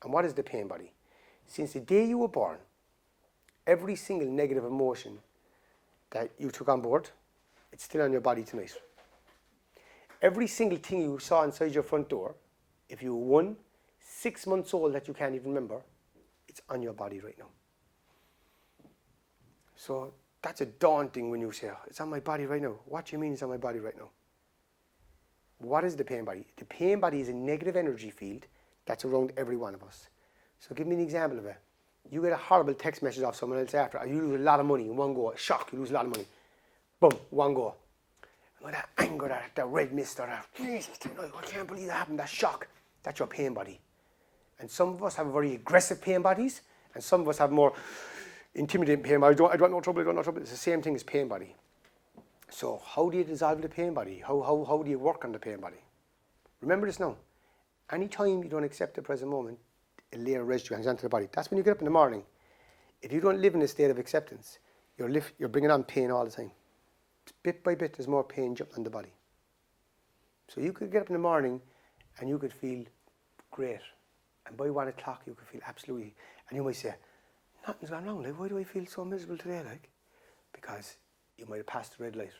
And what is the pain body? Since the day you were born, every single negative emotion that you took on board, it's still on your body tonight. Every single thing you saw inside your front door, if you were 6 months old that you can't even remember, it's on your body right now. So that's a daunting when you say, it's on my body right now. What do you mean it's on my body right now? What is the pain body? The pain body is a negative energy field that's around every one of us. So give me an example of it. You get a horrible text message off someone else after, you lose a lot of money in one go, a shock, you lose a lot of money. Boom, one go. And that anger, that red mist, or that, Jesus, I can't believe that happened, that shock. That's your pain body. And some of us have very aggressive pain bodies, and some of us have more intimidating pain bodies. I don't want no trouble. It's the same thing as pain body. So how do you dissolve the pain body? How do you work on the pain body? Remember this now. Anytime you don't accept the present moment, a layer of residue hangs onto the body. That's when you get up in the morning. If you don't live in a state of acceptance, you're bringing on pain all the time. Bit by bit, there's more pain jumping on the body. So you could get up in the morning and you could feel great. And by 1 o'clock, you could feel absolutely, and you might say, nothing's gone wrong. Like, why do I feel so miserable today? Like, because you might have passed the red light.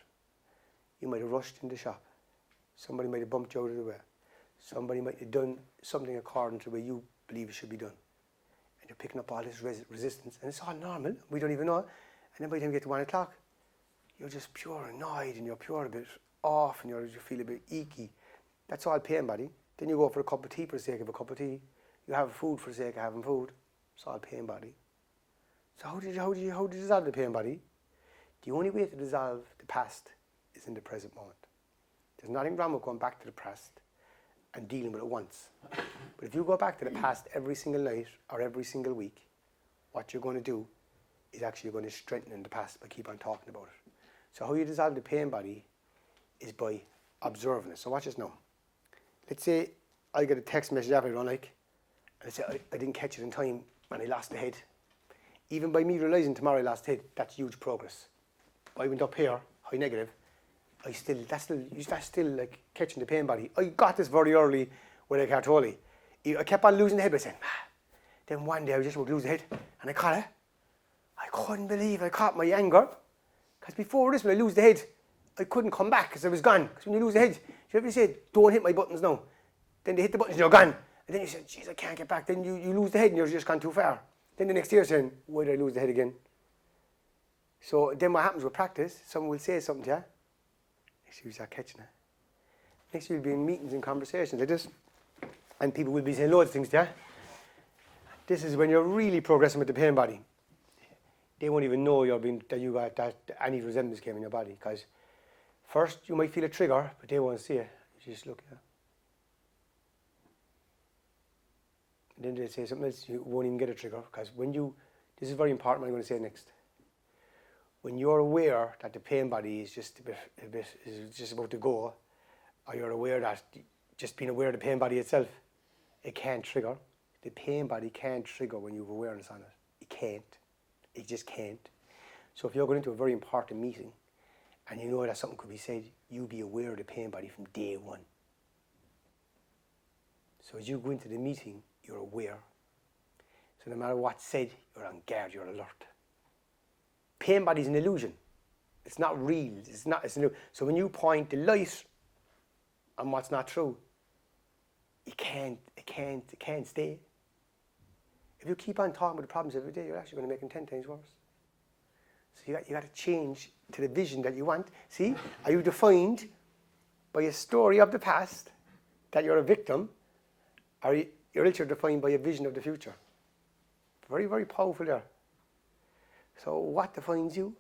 You might have rushed in the shop. Somebody might have bumped you out of the way. Somebody might have done something according to the way you believe it should be done. And you're picking up all this resistance, and it's all normal. We don't even know it. And then by the time you get to 1 o'clock, you're just pure annoyed, and you're pure a bit off, and you feel a bit icky. That's all pain body. Then you go for a cup of tea for the sake of a cup of tea. You have food for the sake of having food. It's all pain body. So how do you dissolve the pain body? The only way to dissolve the past is in the present moment. There's nothing wrong with going back to the past and dealing with it once. But if you go back to the past every single night or every single week, what you're going to do is actually you're going to strengthen the past by keep on talking about it. So how you dissolve the pain body is by observing it. So watch this now. Let's say I get a text message after I don't like, and I say I didn't catch it in time and I lost the head. Even by me realising tomorrow I lost the head, that's huge progress. I went up here, high negative, that's still like catching the pain body. I got this very early with a cartoli. I kept on losing the head by saying, then one day I was just about to lose the head, and I caught it. I couldn't believe I caught my anger. Because before this, when I lose the head, I couldn't come back because I was gone. Because when you lose the head, you ever say, don't hit my buttons now. Then they hit the buttons and you're gone. And then you say, geez, I can't get back. Then you lose the head and you're just gone too far. Then the next year saying, why did I lose the head again? So then what happens with practice, someone will say something to you. Next year you start catching it. Next year you'll be in meetings and conversations like this. And people will be saying loads of things to you. This is when you're really progressing with the pain body. They won't even know that any resemblance came in your body. Because first you might feel a trigger, but they won't see it. You just look at it. And then they say something else, you won't even get a trigger. Because this is very important what I'm going to say next. When you're aware that the pain body is just is just about to go, or you're aware that just being aware of the pain body itself, it can't trigger. The pain body can't trigger when you have awareness on it. It can't. It just can't. So if you're going into a very important meeting and you know that something could be said, you be aware of the pain body from day one. So as you go into the meeting, you're aware. So no matter what's said, you're on guard, you're alert. Pain body is an illusion. It's not real. It's an illusion. So when you point the light on what's not true, it can't stay. If you keep on talking about the problems every day, you're actually going to make them 10 times worse. So you got to change to the vision that you want. See, are you defined by a story of the past that you're a victim, or you're actually defined by a vision of the future? Very, very powerful there. So what defines you?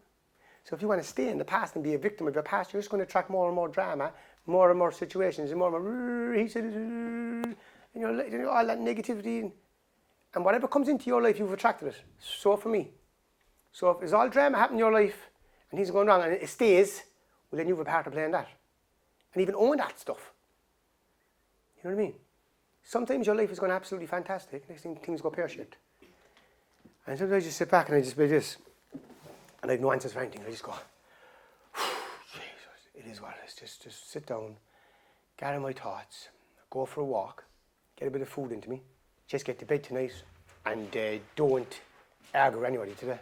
So if you want to stay in the past and be a victim of your past, you're just going to attract more and more drama, more and more situations, and more and more, he said, and all that negativity. And whatever comes into your life, you've attracted it. So for me. So if there's all drama happening in your life, and things are going wrong, and it stays, well then you have a part to play in that. And even own that stuff. You know what I mean? Sometimes your life is going absolutely fantastic, next thing things go pear-shaped. And sometimes I just sit back and I just be this. And I have no answers for anything. I just go, Jesus, it is what it is. Just sit down, gather my thoughts, go for a walk, get a bit of food into me, just get to bed tonight and don't argue with anybody today.